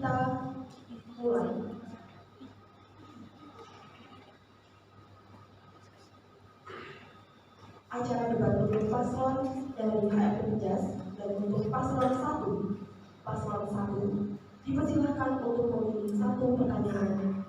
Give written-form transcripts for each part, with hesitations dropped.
kita mulai. Acara debat untuk paslon dari HMP Unjas dan untuk paslon 1 dipersilahkan untuk memilih satu pertanyaan.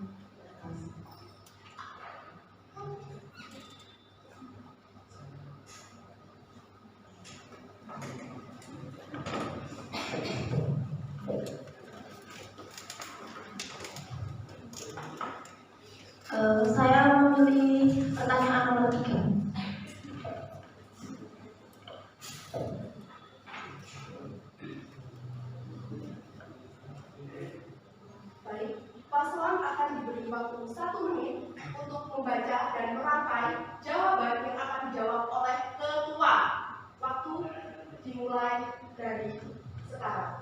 Saya memilih pertanyaan nomor 3. Baik, paslon akan diberi waktu 1 menit untuk membaca dan merangkai jawaban yang akan dijawab oleh ketua. Waktu dimulai dari sekarang.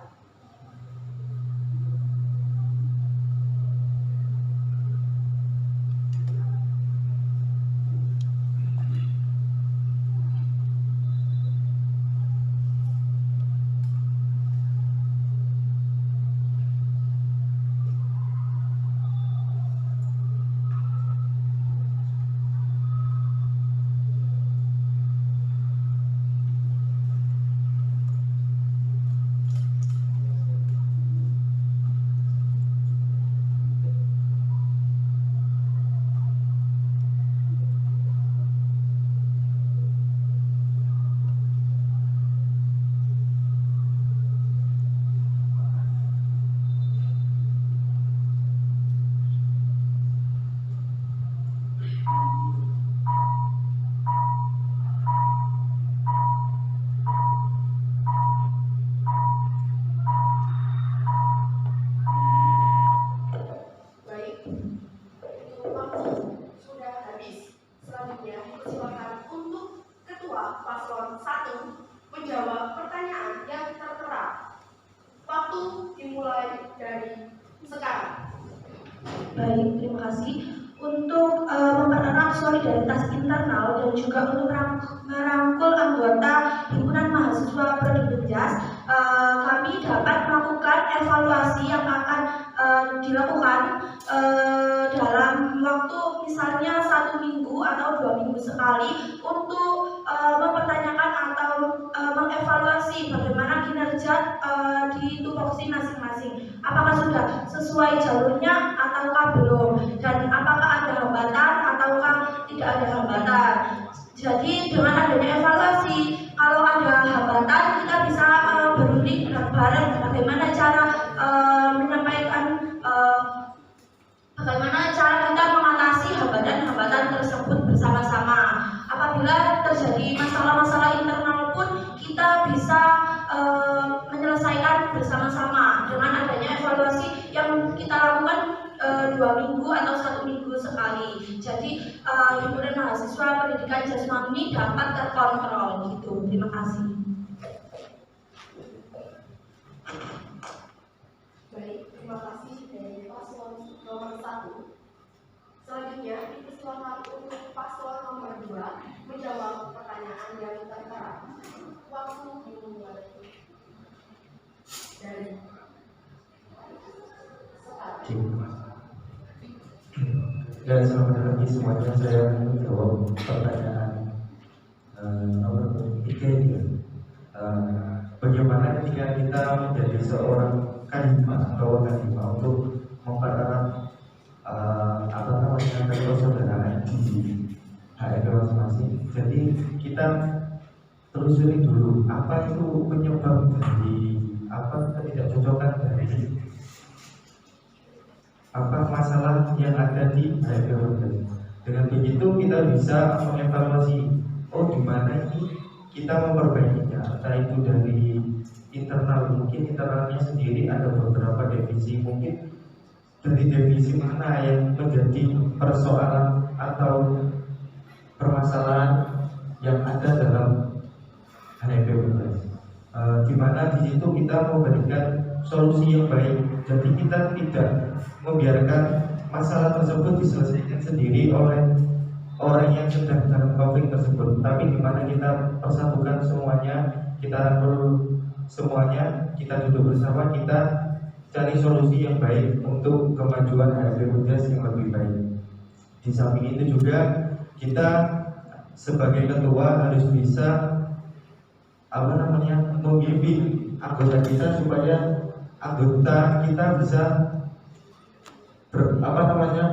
Paslon 1 menjawab pertanyaan yang tertera. Waktu dimulai dari sekarang. Baik, terima kasih. Untuk mempererat solidaritas internal dan juga untuk merangkul anggota himpunan mahasiswa Prodi Unjas, kami dapat melakukan evaluasi yang akan dilakukan dalam waktu misalnya 1 minggu atau 2 minggu sekali untuk mempertanyakan atau mengevaluasi bagaimana kinerja di tupoksi masing-masing. Apakah sudah sesuai jalurnya ataukah belum, dan apakah ada hambatan ataukah tidak ada hambatan. Jadi dengan adanya evaluasi, kalau ada hambatan kita bisa berunding bareng bagaimana cara menyampaikan bagaimana cara kita mengatasi hambatan-hambatan tersebut bersama-sama. Apabila terjadi masalah-masalah internal pun kita bisa menyelesaikan bersama-sama dengan adanya evaluasi yang kita lakukan 2 minggu atau 1 minggu sekali. Jadi himpunan mahasiswa pendidikan jasmani dapat terkontrol gitu. Terima kasih. Baik, terima kasih dari paslon nomor 1. Selanjutnya dipersilakan untuk paslon nomor 2 menjawab pertanyaan yang tertera. Waktu dimulai dari sekarang. Ya, selamat pagi semuanya. Saya menjawab pertanyaan nomor 3 ini. Bagaimana ketika kita menjadi seorang kadima atau kadima untuk mempererat persaudaraan di HMP masing-masing. Jadi kita telusuri dulu apa itu penyebab dari ketidakcocokan dari apa masalah yang ada di HMP. Dengan begitu kita bisa mengevaluasi, di mana ini kita memperbaikinya, entah itu dari internal, mungkin internalnya sendiri ada beberapa divisi, mungkin dari divisi mana yang menjadi persoalan atau permasalahan yang ada dalam HMP. Di mana di situ kita memberikan solusi yang baik. Jadi kita tidak membiarkan masalah tersebut diselesaikan sendiri oleh orang yang sedang dalam konflik tersebut, tapi di mana kita persatukan semuanya, kita rangkul semuanya, kita duduk bersama, kita cari solusi yang baik untuk kemajuan HMP Unjas yang lebih baik. Di samping itu juga kita sebagai ketua harus bisa membimbing anggota kita supaya anggota kita bisa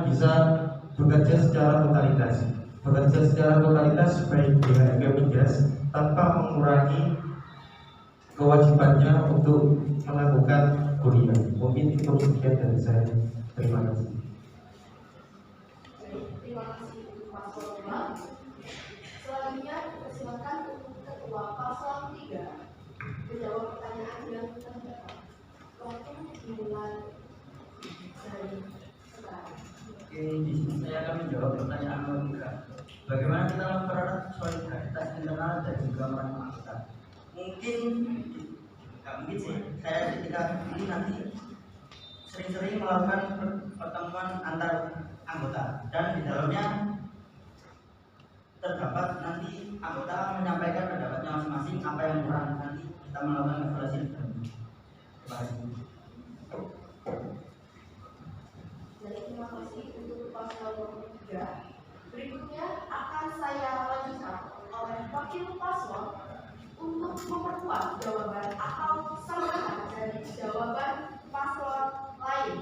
bisa bekerja secara totalitas baik di HMP Unjas tanpa mengurangi kewajibannya untuk melakukan kuliah. Mungkin itu sekian dari saya. Terima kasih. Terima kasih untuk paslon 2. Selanjutnya persilakan untuk ketua paslon 3 menjawab pertanyaan yang terdapat. Waktu dimulai dari sekarang. Oke, di sini saya akan menjawab pertanyaan nomor 3. Bagaimana kita mempererat solidaritas internal dan juga peran anggota? Mungkin sih, saya ketika ini nanti sering-sering melakukan pertemuan antar anggota dan di dalamnya terdapat nanti anggota menyampaikan pendapatnya masing-masing apa yang kurang, nanti kita melakukan evaluasi. Terima kasih. Jadi terima kasih untuk paslon nomor 3. Berikutnya akan saya lanjutkan oleh wakil paslon untuk memperkuat jawaban atau sambungan dari jawaban paslon lain.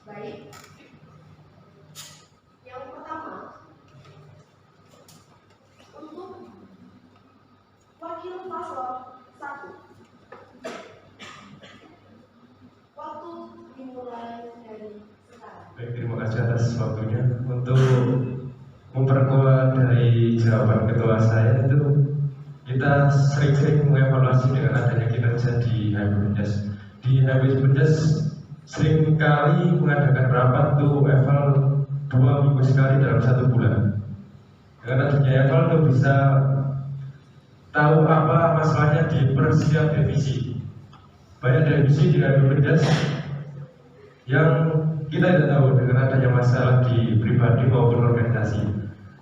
Baik. Yang pertama, untuk wakil paslon 1. Waktu dimulai dari sekarang. Baik, terima kasih atas waktunya. Untuk memperkuat dari jawaban ketua saya itu, kita sering-sering mengevaluasi dengan adanya kinerja di HMP Unjas. Di HMP Unjas sering kali mengadakan rapat tuh eval 2 minggu sekali dalam 1 bulan. Dengan adanya eval tuh bisa tahu apa masalahnya di persediaan divisi. Banyak divisi di HMP Unjas yang kita tidak tahu dengan adanya masalah di pribadi maupun organisasi.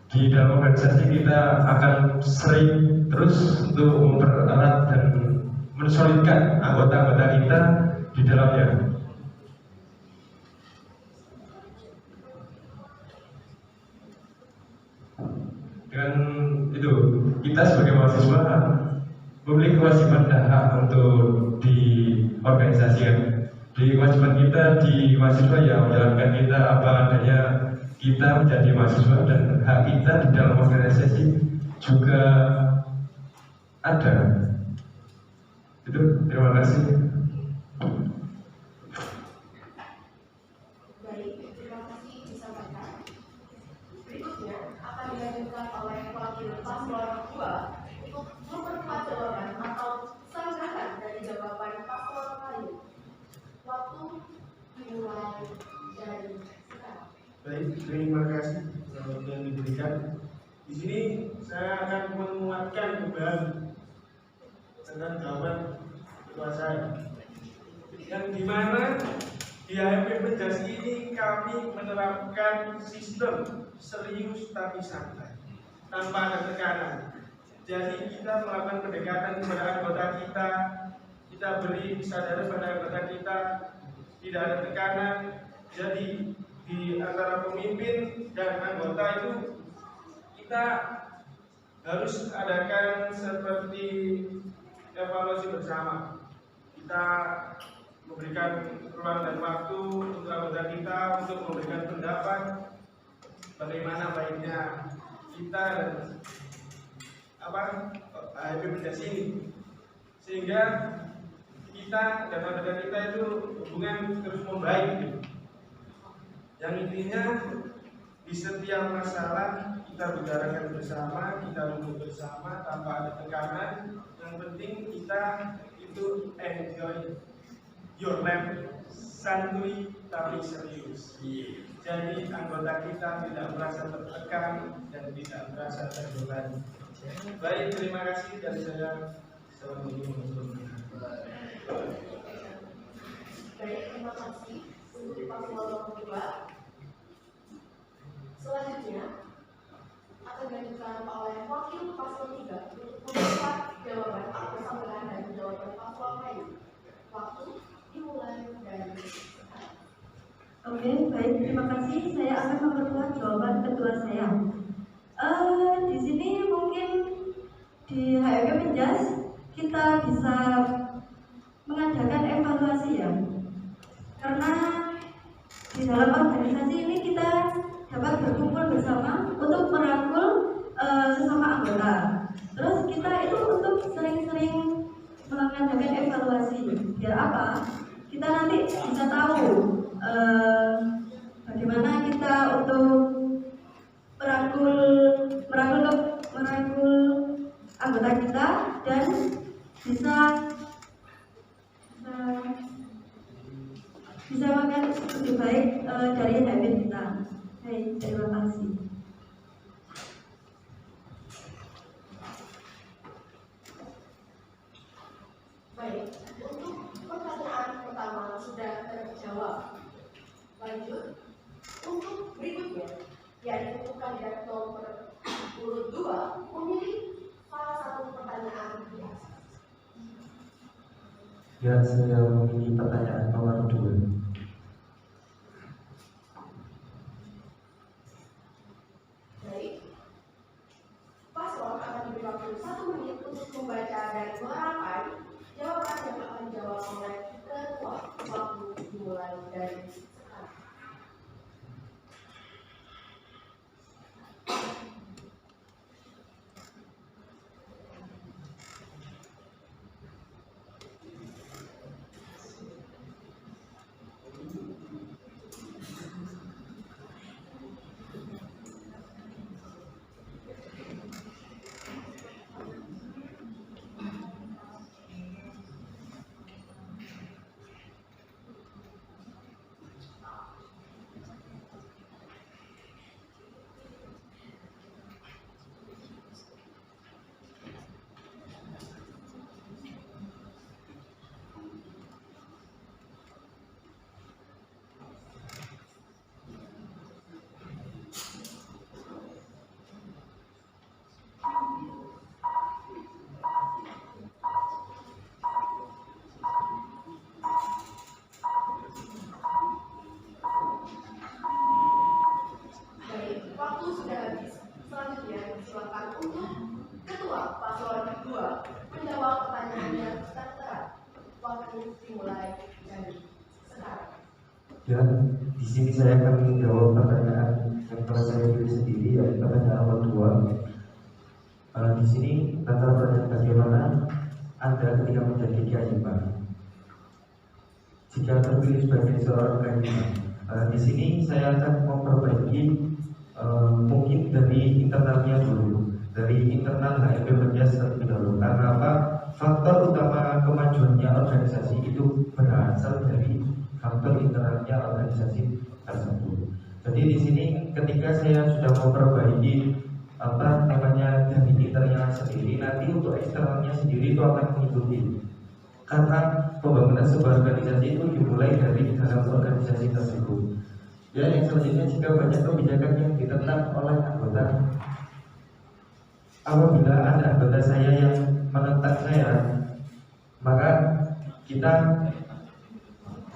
Di dalam organisasi kita akan sering terus untuk mempererat dan mensolidkan anggota-anggota kita di dalamnya. Dengan itu, kita sebagai mahasiswa memiliki kewajiban dan hak untuk diorganisasikan. Di kewajiban kita di mahasiswa ya menjalankan kita apa adanya, kita menjadi mahasiswa dan hak kita di dalam organisasi juga ada. Itu, terima kasih. Baik, terima kasih disampaikan. Berikutnya akan dilanjutkan oleh wakil paslon 2 untuk memperkuat jawaban atau sanggahan dari jawaban paslon lain. Waktu dimulai dari sekarang. Baik, terima kasih yang diberikan. Di sini saya akan menguatkan kembali tentang jawaban ketua saya, yang dimana di HMP Unjas ini kami menerapkan sistem serius tapi santai, tanpa ada tekanan. Jadi kita melakukan pendekatan kepada anggota kita beri kesadaran pada anggota kita, tidak ada tekanan. Jadi di antara pemimpin dan anggota itu kita harus adakan seperti evaluasi bersama. Kita memberikan ruang dan waktu untuk anggota kita untuk memberikan pendapat bagaimana baiknya kita dan HMP Unjas ini, sehingga kita dan anggota kita itu hubungan terus membaik gitu. Yang intinya di setiap masalah kita bicarakan bersama, kita duduk bersama tanpa ada tekanan. Yang penting kita itu enjoy your life, santuy tapi serius. Jadi anggota kita tidak merasa tertekan dan tidak merasa terbebani. Baik, terima kasih dari saya. Assalamualaikum warahmatullahi wabarakatuh. Baik, terima kasih untuk paslon nomor 2. diberikan oleh wakil paslon 3 untuk membaca jawaban atau sambungan dari jawaban paslon lain. Waktu dimulai dari sekarang. Oke, baik, terima kasih. Saya akan memperkuat jawaban ketua saya. Di sini mungkin di HMK Menjas kita bisa mengadakan evaluasi ya, karena di dalam organisasi ini kita dapat berkumpul bersama untuk merangkul sesama anggota. Terus kita itu untuk sering-sering mengadakan evaluasi. Biar apa? Kita nanti bisa tahu bagaimana kita untuk merangkul anggota kita dan bisa makan lebih baik dari habit kita. Baik, terima kasih. Baik, untuk pertanyaan pertama sudah terjawab. Lanjut, untuk berikutnya, yaitu kandidat nomor urut 2 memilih salah satu pertanyaan biasa. Ya, saya memilih pertanyaan nomor 2. Baik, paslon akan diberi waktu 1 menit untuk membaca dan merangkai jawaban yang akan dijawab oleh ketua. Waktu dimulai dari sekarang. dimulai dari sekarang. Dan di sini saya akan menjawab pertanyaan yang telah saya pilih sendiri, yaitu pertanyaan nomor 2. Di sini kata pertanyaan bagaimana Anda ketika menjadi kehakiman jika terpilih sebagai seorang kehakiman. Di sini saya akan memperbaiki mungkin dari internalnya dulu, dari internal HMP Menjas terlebih dahulu. Karena apa? Faktor utama kemajuannya organisasi itu berasal dari faktor internalnya organisasi tersebut. Jadi di sini ketika saya sudah memperbaiki namanya dari internalnya sendiri, nanti untuk eksternalnya sendiri itu akan mengikuti. Karena pembangunan sebuah organisasi itu dimulai dari dalam organisasi tersebut. Ya, yang selanjutnya, jika banyak kebijakan yang ditetapkan oleh anggota, apabila ada anggota saya yang menentang saya, maka kita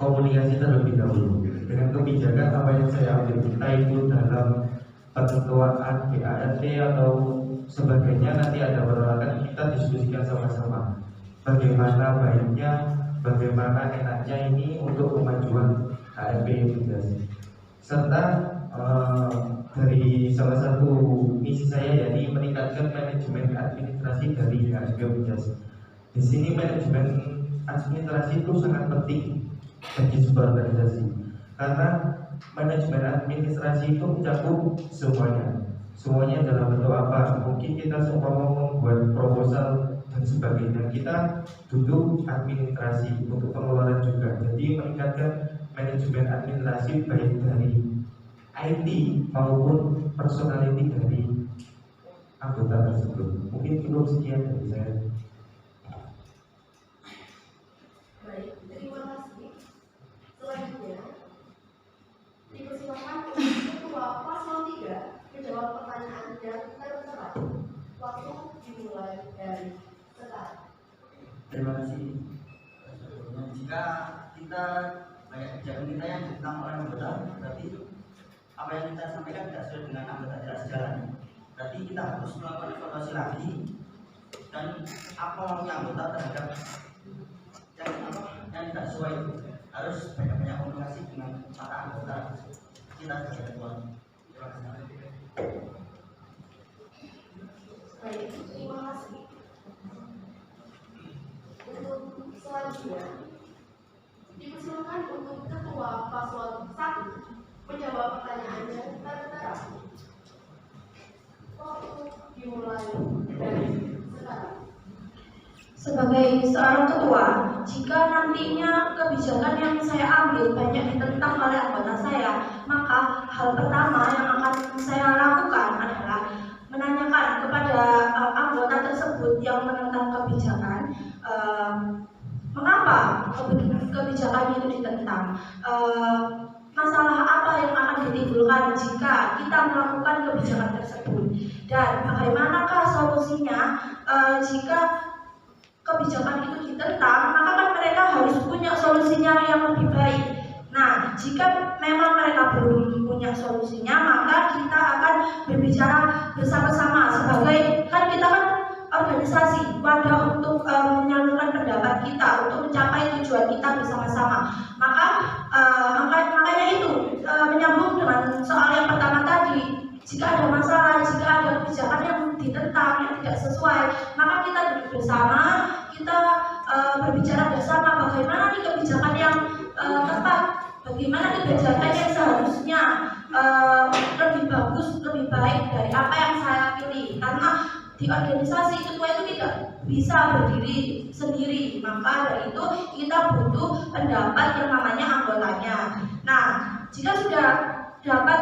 komunikasi terlebih dahulu dengan kebijakan apa yang saya ambil, kita itu dalam penentuan ADART atau sebagainya, nanti ada penolakan, kita diskusikan sama-sama bagaimana baiknya, bagaimana enaknya ini untuk kemajuan HMP Menjas. Serta dari salah satu misi saya, yakni meningkatkan manajemen administrasi dari HMP Menjas. Di sini manajemen administrasi itu sangat penting bagi sebuah organisasi, karena manajemen administrasi itu mencakup semuanya dalam bentuk apa? Mungkin kita semua mau membuat proposal dan sebagainya, kita duduk administrasi untuk pengeluaran juga. Jadi meningkatkan manajemen administrasi baik dari IT maupun personality dari anggota tersebut. Mungkin cukup sekian dari saya. Baik, terima kasih. Selanjutnya, dipersilakan untuk Ketua Paslon 3 menjawab pertanyaan yang tertera. Terima kasih. Jika kita banyak kebijakan kita yang ditentang oleh anggota, berarti apa yang kita sampaikan tidak sesuai dengan anggota, tidak sejalan. Berarti kita harus melakukan evaluasi lagi dan apa maunya anggota terhadap yang tidak sesuai. Harus banyak-banyak komunikasi dengan para anggota kita sebagai tuan. Terima kasih. Baik, terima kasih. Untuk selanjutnya, dipersilakan untuk Ketua Paslon 1 menjawab pertanyaannya tertera. Waktu dimulai dari sekarang. Sebagai seorang ketua, jika nantinya kebijakan yang saya ambil banyak ditentang oleh anggota saya, maka hal pertama yang akan saya lakukan adalah menanyakan kepada anggota tersebut yang menentang kebijakan, mengapa kebijakan itu ditentang, masalah apa yang akan ditimbulkan jika kita melakukan kebijakan tersebut, dan bagaimanakah solusinya jika kebijakan itu ditentang, maka kan mereka harus punya solusinya yang lebih baik. Nah, jika memang mereka belum punya solusinya, maka kita akan berbicara bersama-sama sebagai, kan kita kan organisasi, wadah untuk menyalurkan pendapat kita, untuk mencapai tujuan kita bersama-sama. Makanya itu menyambung dengan soal yang pertama tadi. Jika ada masalah, jika ada kebijakan yang ditentang, yang tidak sesuai, maka kita duduk bersama, kita berbicara bersama bagaimana nih kebijakan yang tepat, bagaimana kebijakan yang seharusnya lebih bagus, lebih baik dari apa yang saya pilih. Karena di organisasi ketua itu tidak bisa berdiri sendiri, maka dari itu kita butuh pendapat yang namanya anggotanya. Nah, jika sudah dapat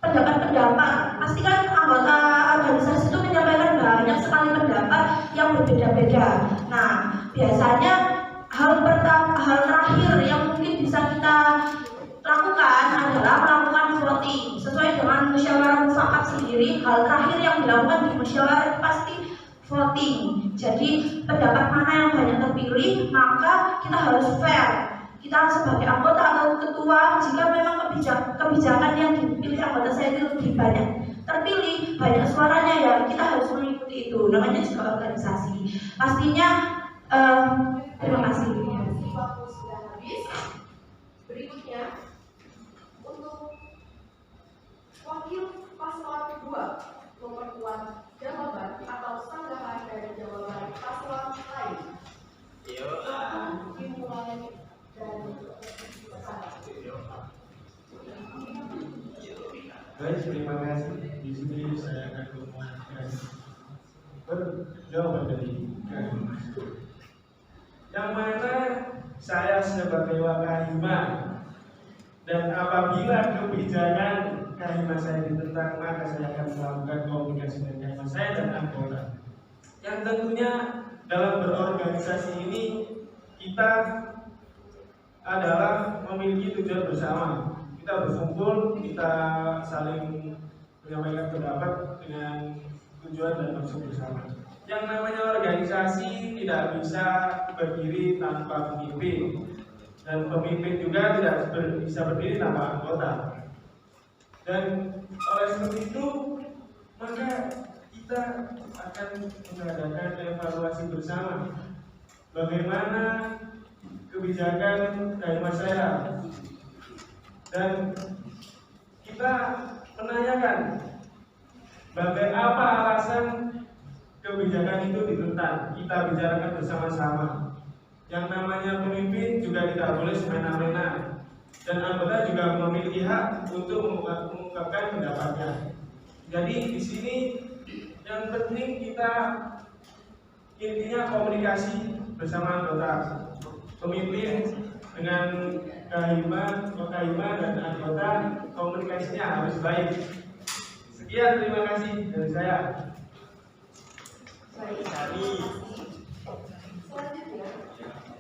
pendapat, pastikan anggota organisasi itu menyampaikan banyak sekali pendapat yang berbeda-beda. Nah, biasanya hal terakhir yang mungkin bisa kita lakukan adalah melakukan voting sesuai dengan musyawarah mufakat sendiri. Hal terakhir yang dilakukan di musyawarah pasti voting. Jadi pendapat mana yang banyak terpilih, maka kita harus fair. Kita sebagai anggota atau ketua, jika memang kebijakan yang dipilih anggota saya itu lebih banyak terpilih, banyak suaranya, ya kita harus mengikuti itu. Namanya juga organisasi. Pastinya, terima kasih. Waktu sudah habis. Berikutnya, untuk wakil paslon 2 memperkuat jawaban atau sanggahan dari jawaban paslon lain. Dimulai dari sekarang. Baik, terima kasih. Di sini saya akan mengucapkan jawaban dari yang mana saya sebagai wakahima, dan apabila kebijakan kahima saya ditentang, maka saya akan melakukan komunikasi dengan kahima saya dan anggota. Yang tentunya dalam berorganisasi ini kita adalah memiliki tujuan bersama. Kita berkumpul, kita saling menyampaikan pendapat dengan tujuan dan maksud bersama. Yang namanya organisasi tidak bisa berdiri tanpa pemimpin, dan pemimpin juga tidak bisa berdiri tanpa anggota. Dan oleh sebab itu, maka kita akan mengadakan evaluasi bersama bagaimana kebijakan kahima saya, dan kita menanyakan apa alasan kebijakan itu ditentang. Kita bicarakan bersama-sama. Yang namanya pemimpin juga tidak boleh semena-mena, dan anggota juga memiliki hak untuk mengungkapkan pendapatnya. Jadi di sini yang penting kita intinya komunikasi bersama anggota, pemimpin dengan kahima dan anggota, komunikasinya harus baik. Sekian, terima kasih dari saya. Baik, selanjutnya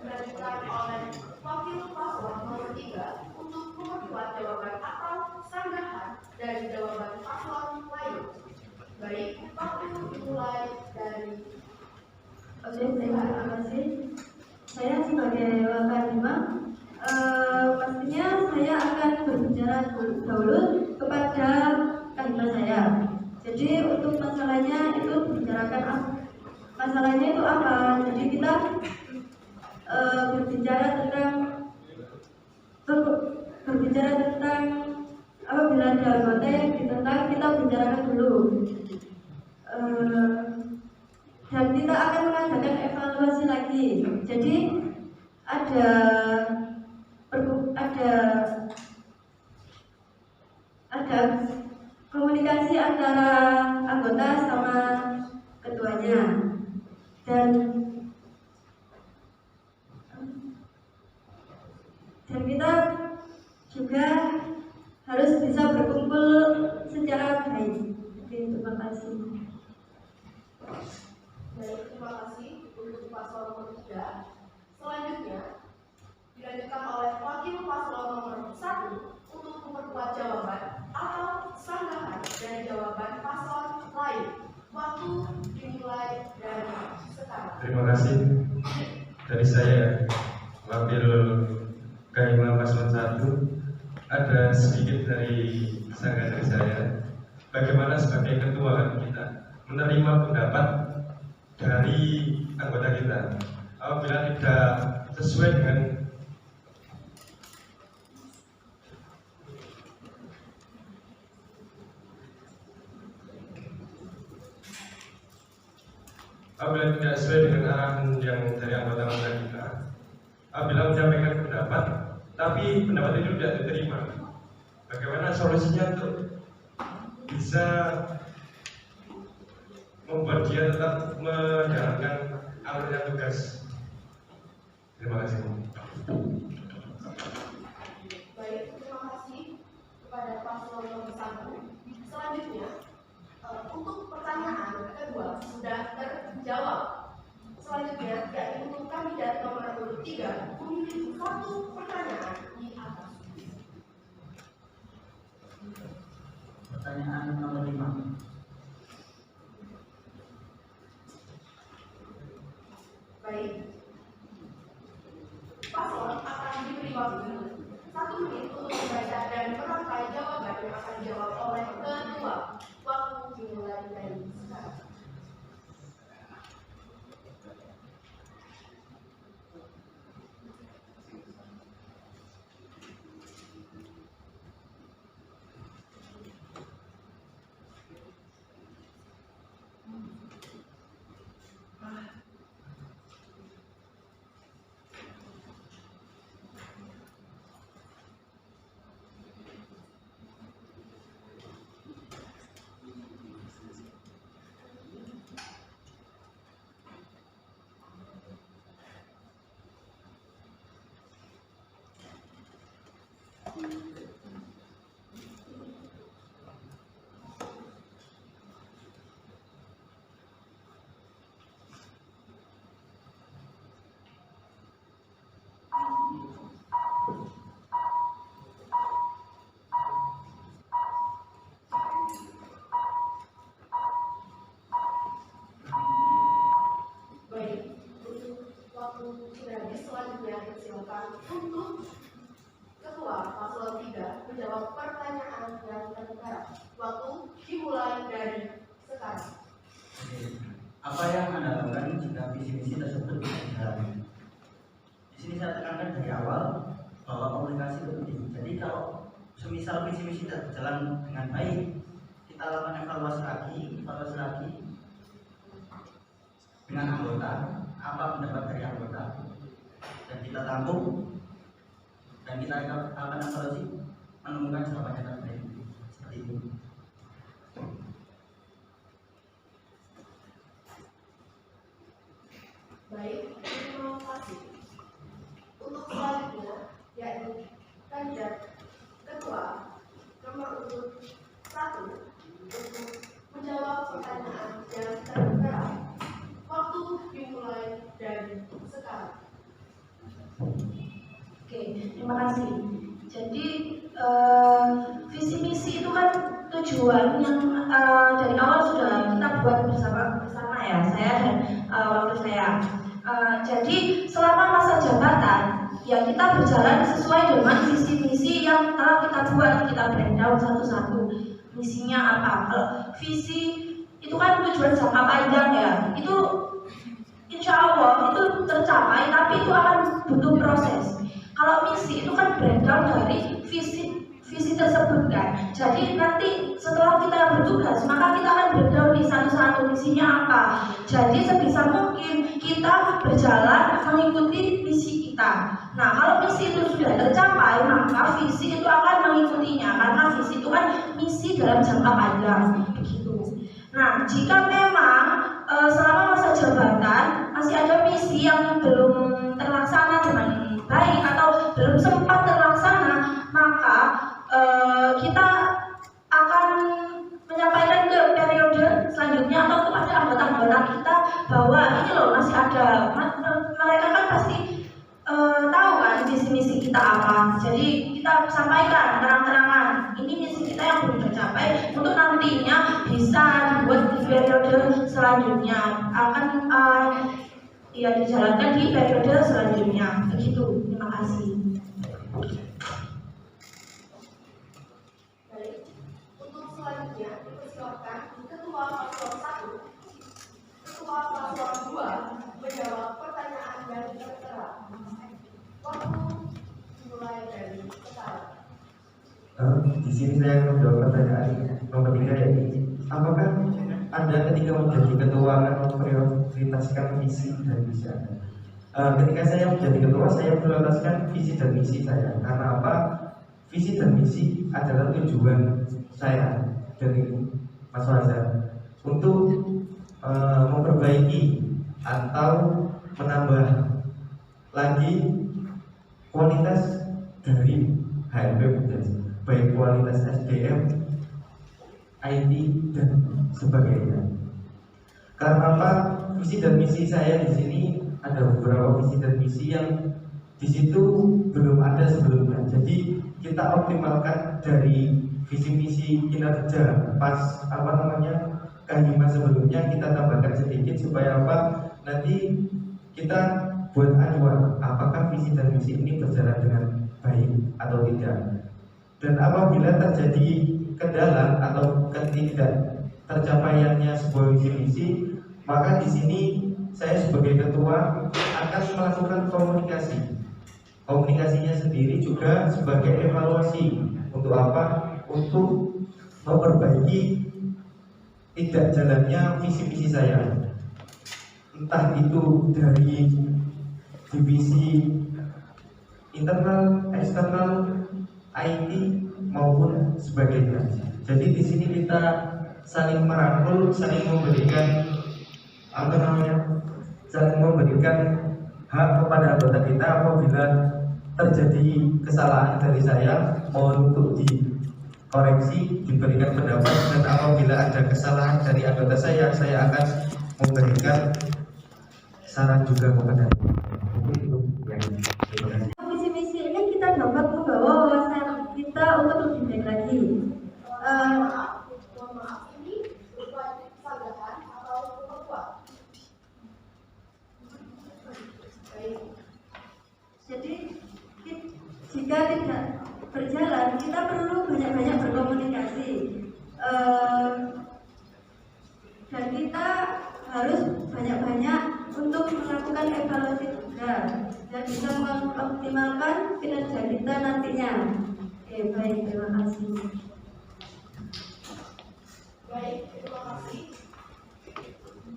dilanjutkan oleh wakil paslon nomor 3 untuk memperkuat jawaban atau sanggahan dari jawaban paslon lain. Baik, waktu dimulai dari Oke, terima kasih. Saya sebagai wakil imam, pastinya saya akan berbicara dahulu kepada kalimat saya. Jadi untuk masalahnya itu bicarakan masalahnya itu apa? Jadi kita berbicara tentang apabila ada anggota yang ditentang, kita bicarakan dulu. Dan kita akan mengadakan evaluasi lagi. Jadi ada komunikasi antara anggota sama ketuanya, dan kita juga harus bisa berkumpul secara baik. Terima kasih. Baik, terima kasih untuk paslon nomor 3. Selanjutnya dilanjutkan oleh wakil paslon nomor 1 untuk memperkuat jawaban atau sanggahan dari jawaban paslon lain. Waktu dimulai dari sekarang. Terima kasih. Dari saya, wakil Ketua paslon 1, ada sedikit dari sanggahan dari saya. Bagaimana sebagai ketua kita menerima pendapat dari anggota kita apabila tidak sesuai dengan arahan yang dari anggota kita, apabila menyampaikan pendapat tapi pendapat itu tidak diterima, bagaimana solusinya untuk bisa membuat dia tetap menjalankan alurnya tugas. Terima kasih. Baik, terima kasih kepada paslon nomor 1. Selanjutnya, untuk pertanyaan kedua sudah terjawab. Selanjutnya, yaitu untuk kandidat nomor 3 memiliki 1 pertanyaan di atas. Pertanyaan nomor 5. Baik, paslon akan diberi waktu 1 menit untuk membaca dan merangkai jawaban yang akan dijawab oleh kedua. Waktu dimulai dari sekarang. Baik, untuk waktu sudah habis, selanjutnya silakan untuk ketua paslon 3 menjawab pertanyaan yang terkait. Waktu dimulai dari sekarang. Apa yang Anda lakukan jika visi misi tersebut tidak dijalani? Di sini saya tekankan dari awal bahwa komunikasi itu penting. Jadi kalau semisal visi misi tidak berjalan dengan baik, kita lakukan evaluasi lagi dengan anggota, apa pendapat dari anggota, dan kita tampung dan kita akan evaluasi menemukan jawaban yang terbaik. Seperti itu. Baik, terima kasih. Untuk selanjutnya, yaitu kandidat ketua nomor urut 1 untuk menjawab pertanyaan yang terkait. Waktu dimulai dari sekarang. Oke, terima kasih. Jadi visi misi itu kan tujuan yang dari awal sudah kita buat bersama ya. ya, saya dan wakil saya. Jadi selama masa jabatan ya kita berjalan sesuai dengan visi misi yang telah kita buat, kita breakdown satu-satu. Misinya apa? Kalau visi itu kan tujuan jangka panjang ya, itu insya Allah itu tercapai, tapi itu akan butuh proses. Kalau misi itu kan breakdown dari visi tersebut kan. Jadi nanti setelah kita bertugas, maka kita akan breakdown di satu-satu misinya apa. Jadi sebisa mungkin kita berjalan mengikuti misi kita. Nah, kalau misi itu sudah tercapai, maka visi itu akan mengikutinya, karena visi itu kan misi dalam jangka panjang begitu. Nah, jika memang selama masa jabatan masih ada misi yang belum terlaksana dengan baik atau belum sempat terlaksana, maka kita akan menyampaikan ke periode selanjutnya atau kepada anggota-anggota kita bahwa ini loh masih ada, mereka kan pasti tahu kan misi-misi kita apa. Jadi kita sampaikan terang-terangan ini misi kita yang belum tercapai, untuk nantinya bisa dibuat di periode selanjutnya, akan ya dijalankan di periode selanjutnya begitu. Terima kasih. Baik, untuk selanjutnya dipersilakan Ketua Paslon 1, Ketua Paslon 2 menjawab pertanyaan yang tertera. Waktu dimulai dari sekarang. Di sini saya menjawab pertanyaan nomor 3, yaitu apakah Anda ketika menjadi ketua akan memprioritaskan visi dan misi Anda? Ketika saya menjadi ketua, saya memprioritaskan visi dan misi saya. Karena apa? Visi dan misi adalah tujuan saya dari Mas Fajar untuk memperbaiki atau menambah lagi kualitas dari HMP Bumdes, baik kualitas SDM, IT dan sebagainya. Karena apa? Visi dan misi saya di sini ada beberapa visi dan misi yang di situ belum ada sebelumnya. Jadi kita optimalkan dari visi misi kinerja pas K5 sebelumnya, kita tambahkan sedikit supaya apa? Nanti kita buat acuan apakah visi dan misi ini berjalan dengan baik atau tidak. Dan apabila terjadi kendala atau ketidak tercapaiannya sebuah visi misi, maka di sini saya sebagai ketua akan melakukan komunikasi. Komunikasinya sendiri juga sebagai evaluasi untuk apa? Untuk memperbaiki tidak jalannya visi misi saya. Entah itu dari divisi internal, eksternal, IT maupun sebagainya. Jadi di sini kita saling merangkul, saling memberikan saling memberikan hak kepada anggota kita. Apabila terjadi kesalahan dari saya, mohon untuk dikoreksi, diberikan pendapat, dan apabila ada kesalahan dari anggota saya akan memberikan saran juga kepada Misi-misi ini kita dapat membawa wawasan kita untuk lebih baik lagi. Mohon maaf, ini berupa kesalahan atau keperluan. Baik. Jadi jika tidak berjalan, kita perlu banyak-banyak berkomunikasi, dan kita harus banyak-banyak untuk melakukan evaluasi juga dan bisa mengoptimalkan kinerja kita nantinya. Oke, baik, terima kasih. Baik, terima kasih.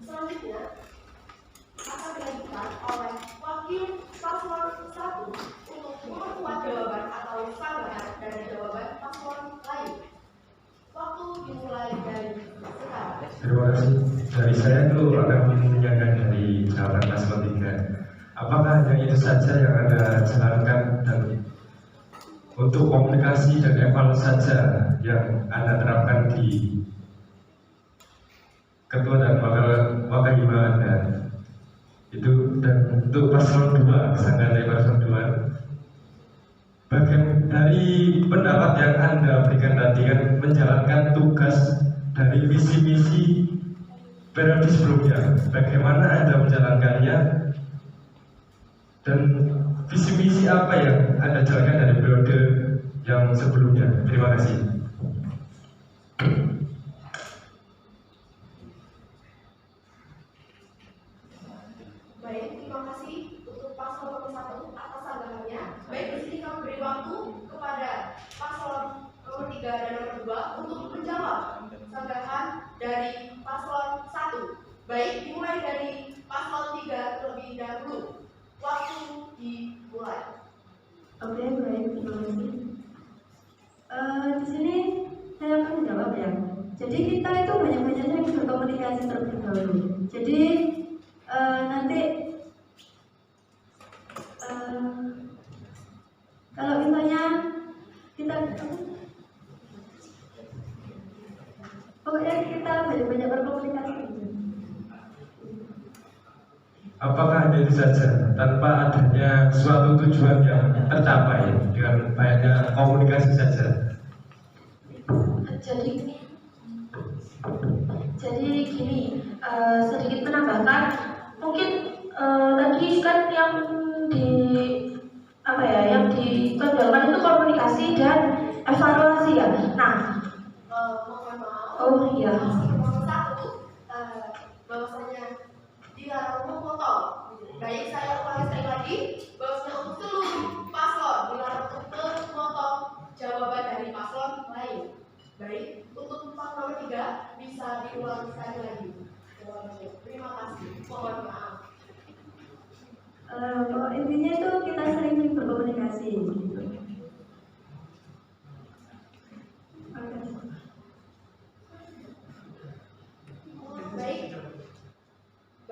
Selanjutnya akan dilanjutkan oleh Wakil Paslon 1 untuk memperkuat jawaban atau tambahan dari jawaban paslon lain. Waktu dimulai dari sekarang. Terima kasih. Dari saya itu akan menanyakan dari jawaban paslon 3. Apakah hanya itu saja yang Anda jalankan dan untuk komunikasi dan evaluasi saja yang Anda terapkan di ketua dan wakil lima Anda? Itu, dan untuk paslon 2, kesanggahan dari paslon 2, bagian dari pendapat yang Anda berikan tadi kan menjalankan tugas dari visi misi periode sebelumnya, bagaimana Anda menjalankannya, dan visi misi apa yang Anda jalankan dari periode yang sebelumnya. Terima kasih. Baik, terima kasih untuk paslon nomor 1 atas tanggapannya. Baik, di sini kami beri waktu kepada paslon nomor 3 dan nomor 2 untuk menjawab tanggapan dari paslon 1. Baik, dimulai dari paslon 3 terlebih dahulu. Waktu dimulai. Oke, baik, terima kasih. Di sini saya akan menjawab ya. Jadi kita itu banyak-banyaknya berkomunikasi terlebih dahulu. Jadi nanti kalau misalnya kita pokoknya kita banyak-banyak berkomunikasi. Apakah hanya itu saja tanpa adanya suatu tujuan yang tercapai dengan banyaknya komunikasi saja? Jadi gini, sedikit menambahkan, mungkin tadi kan yang ditonjolkan itu komunikasi dan evaluasi ya. Nah, Mohon maaf. oh iya. Nomor 1, bahwasanya dilarang memotong. Baik, saya ulangi sekali lagi, bahwasanya untuk seluruh paslon dilarang untuk memotong jawaban dari paslon lain. Baik, untuk paslon nomor 3 bisa diulangi sekali lagi jawabannya. Terima kasih. Mohon maaf. Intinya itu kita sering berkomunikasi gitu.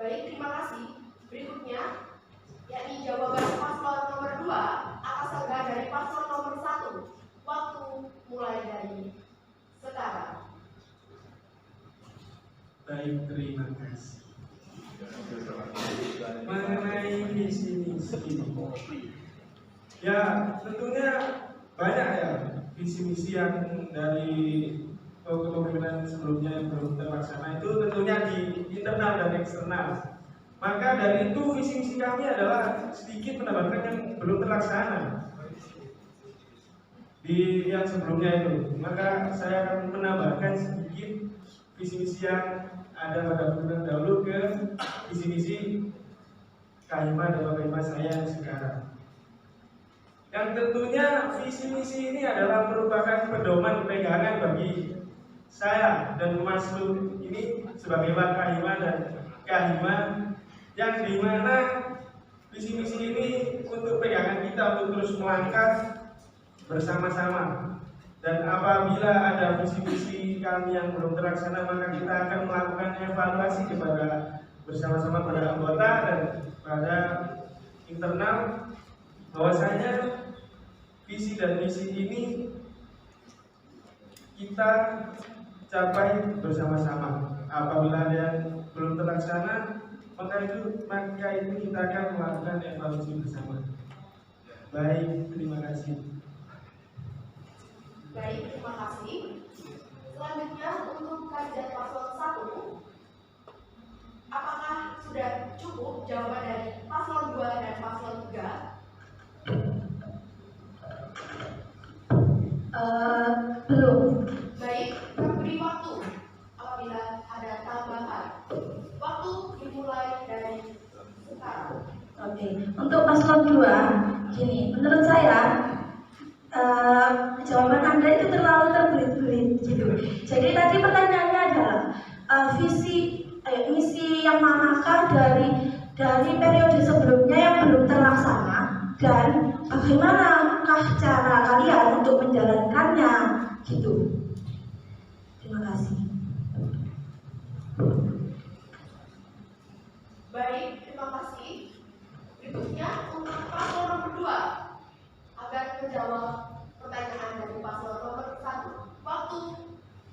Baik, terima kasih. Berikutnya, yakni jawaban paslon nomor 2 atas tanggapan dari paslon nomor 1. Waktu mulai dari sekarang. Baik, terima kasih. Mengenai visi misi, ya tentunya banyak ya visi misi yang dari kepemimpinan sebelumnya yang belum terlaksana, itu tentunya di internal dan eksternal. Maka dari itu visi misi kami adalah sedikit menambahkan yang belum terlaksana di yang sebelumnya itu. Maka saya akan menambahkan sedikit visi misi yang ada pada bulan dahulu ke visi misi KHIMA dan KHIMA saya yang sekarang. Yang tentunya visi misi ini adalah merupakan pedoman pegangan bagi saya dan Mas Lu ini sebagai KHIMA dan KHIMA, yang dimana visi misi ini untuk pegangan kita untuk terus melangkah bersama-sama. Dan apabila ada visi misi kami yang belum terlaksana, maka kita akan melakukan evaluasi kepada bersama-sama pada anggota dan pada internal, bahwasanya visi dan misi ini kita capai bersama-sama. Apabila ada yang belum terlaksana, maka itu kita akan melakukan evaluasi bersama. Baik, terima kasih. Baik, terima kasih. Selanjutnya untuk kajian paslon 1, apakah sudah cukup jawaban dari paslon 2 dan paslon 3? Belum. Baik, kami beri waktu apabila ada tambahan. Waktu dimulai dari sekarang. Oke, untuk paslon 2, gini, menurut saya jawaban Anda itu terlalu terbelit-belit gitu. Jadi tadi pertanyaannya adalah misi yang manakah dari periode sebelumnya yang belum terlaksana, dan bagaimanakah cara kalian untuk menjalankannya gitu. Terima kasih. Baik, terima kasih. Berikutnya untuk paslon nomor 2 agar menjawab pertanyaan dari paslon nomor 1. Waktu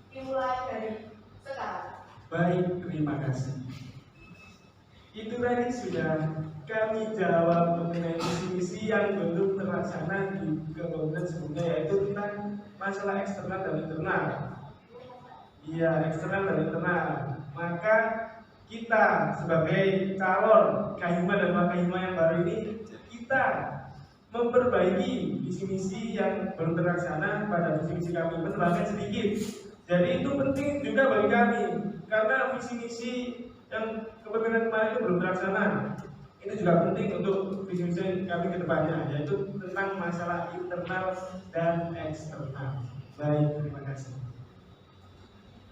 dimulai dari sekarang. Baik, terima kasih. Itu tadi sudah kami jawab mengenai misi-misi yang belum terlaksana di kepemimpinan sebelumnya, yaitu tentang masalah eksternal dan internal. Iya, eksternal dan internal. Maka kita sebagai calon Kahima dan Wakahima yang baru ini, kita memperbaiki visi misi yang belum terlaksana pada visi misi kami, menambahkan sedikit. Jadi itu penting juga bagi kami, karena visi misi yang kepemimpinan kemarin itu belum terlaksana. Ini juga penting untuk visi misi kami ke depannya, yaitu tentang masalah internal dan eksternal. Baik, terima kasih.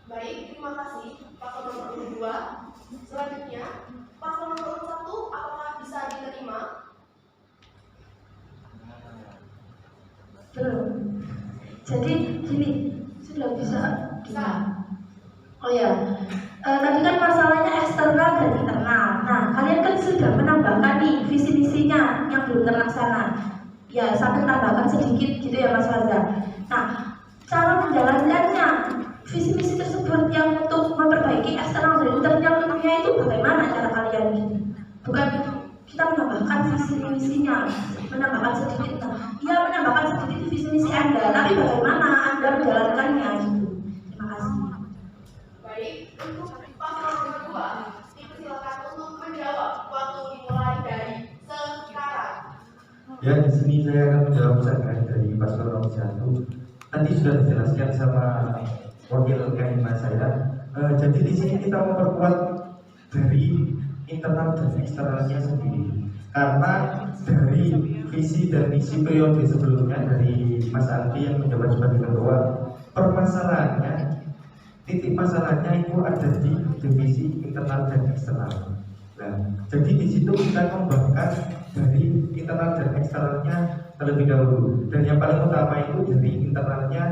Baik, terima kasih paslon nomor 2. Selanjutnya, paslon nomor 1 apakah bisa diterima? Belum. Jadi gini, sudah bisa. Oh ya, tadi kan masalahnya eksternal dan internal. Nah, kalian kan sudah menambahkan nih visi misinya yang belum terlaksana. Ya, sampai tambahkan sedikit gitu ya Mas Faza. Nah, cara menjalankannya visi misi tersebut yang untuk memperbaiki eksternal dan internalnya itu bagaimana cara kalian? Bukan kita menambahkan visi misinya, menambahkan sedikit. Ya, menambahkan sedikit visi misi Anda, tapi bagaimana Anda menjalankannya gitu. Terima kasih. Baik, untuk paslon nomor 2, dipersilakan untuk menjawab. Waktu dimulai dari sekarang. Ya, di sini saya akan menjawab sangat dari paslon nomor 1. Tadi sudah dijelaskan sama wakil Kahima saya. Jadi di sini kita memperkuat dari internal dan eksternalnya sendiri. Karena dari visi dan misi periode sebelumnya dari Mas Alfi yang menjabat sebagai ketua, permasalahannya, titik masalahnya itu ada di divisi internal dan eksternal. Nah, jadi di situ kita kembangkan dari internal dan eksternalnya terlebih dahulu. Dan yang paling utama itu dari internalnya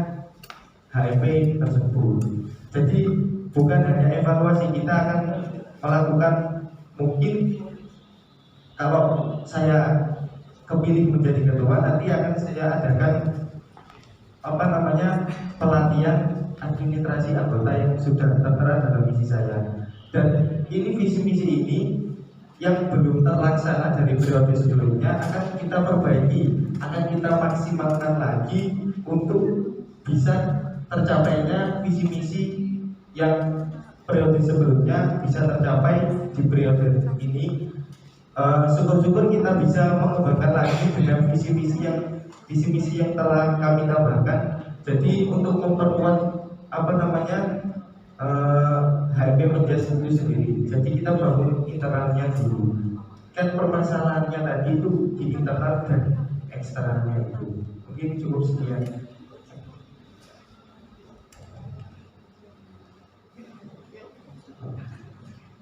HMP tersebut. Jadi bukan hanya evaluasi, kita akan melakukan, mungkin kalau saya kepilih menjadi ketua, nanti akan saya adakan pelatihan administrasi anggota yang sudah tertera dalam misi saya. Dan ini visi misi ini yang belum terlaksana dari periode sebelumnya akan kita perbaiki, akan kita maksimalkan lagi untuk bisa tercapainya visi misi yang periode sebelumnya bisa tercapai di periode ini. Syukur-syukur kita bisa mengembangkan lagi dengan visi misi yang telah kami tambahkan. Jadi untuk memperkuat HMP Perjas itu sendiri. Jadi kita bangun internalnya dulu. Kan permasalahannya tadi itu di internal dan eksternalnya itu. Mungkin cukup sekian.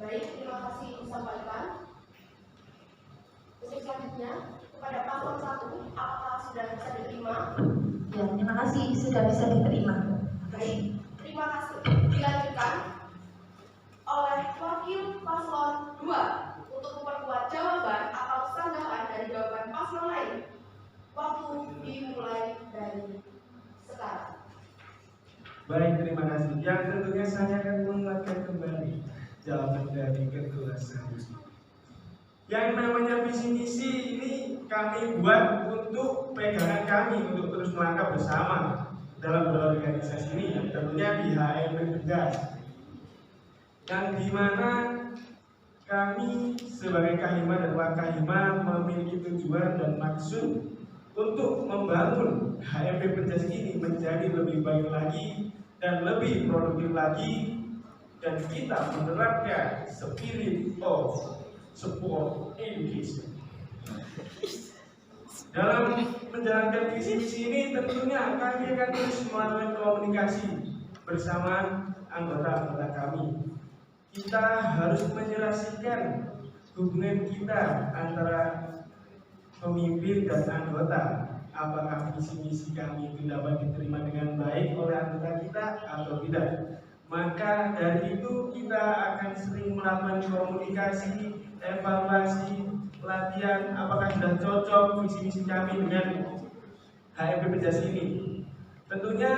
Baik, terima kasih disampaikan. Untuk selanjutnya, kepada paslon 1, apakah sudah bisa diterima? Ya, terima kasih sudah bisa diterima. Baik, terima kasih. Dilanjutkan oleh wakil paslon 2 untuk memperkuat jawaban atau sanggahan dari jawaban paslon lain. Waktu dimulai dari sekarang. Baik, terima kasih. Yang tentunya saya akan menguatkan kembali jawaban dari ketua saya. Yang namanya visi misi ini kami buat untuk pegangan kami untuk terus melangkah bersama dalam berorganisasi ini, yang tentunya di HMP Perjas, yang dimana kami sebagai Kahima dan Wakahima memiliki tujuan dan maksud untuk membangun HMP Perjas ini menjadi lebih baik lagi dan lebih produktif lagi, dan kita menerapkan spirit of support education. Dalam menjalankan visi misi ini tentunya kami akan terus melakukan komunikasi bersama anggota-anggota kami. Kita harus menyelesaikan hubungan kita antara pemimpin dan anggota. Apakah visi misi kami itu dapat diterima dengan baik oleh anggota kita atau tidak? Maka dari itu kita akan sering melakukan komunikasi, evaluasi, pelatihan, apakah sudah cocok visi misi kami dengan HMP Perjas ini. Tentunya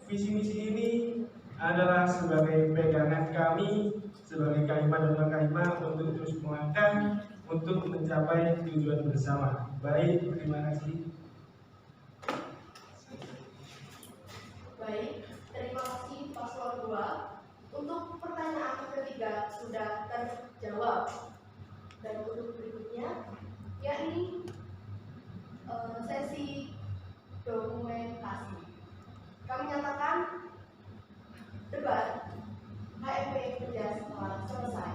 visi misi ini adalah sebagai pegangan kami sebagai Kahima dan Wakahima untuk terus melangkah untuk mencapai tujuan bersama. Baik, terima kasih. Baik, terima kasih paslon 2. Untuk pertanyaan ketiga sudah terjawab. jawab. Dan untuk berikutnya, yakni sesi dokumentasi. Kami nyatakan debat HMP Berjas telah selesai.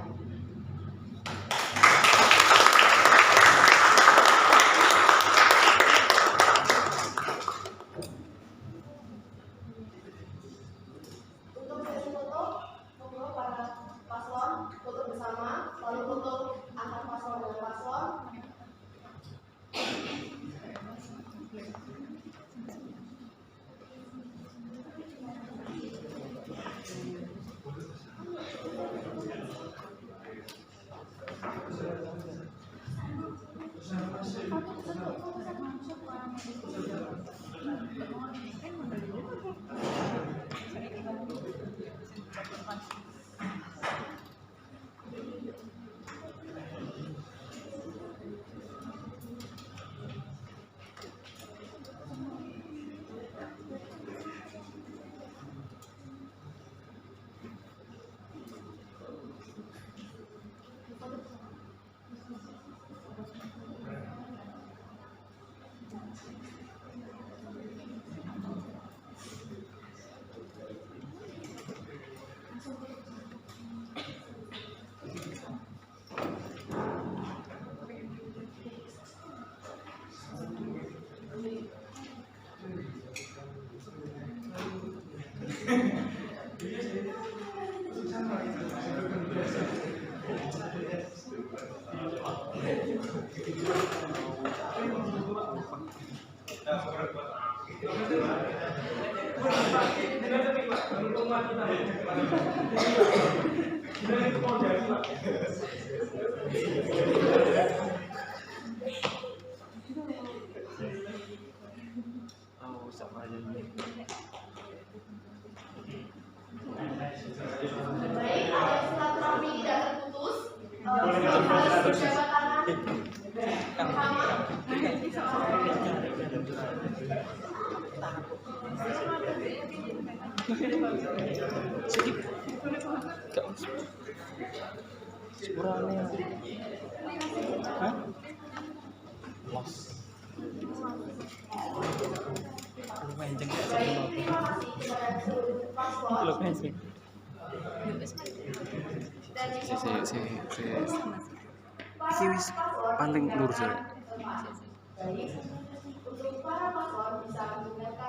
Untuk sesi foto, monggo para paslon foto bersama, lalu foto antar paslon dengan paslon. Baik, ada silaturahmi tidak terputus. Harus berjabat tangan bersama. Baik, terima kasih kepada seluruh paslon. Dan paling lurus ya. Baik, untuk para paslon bisa menggunakan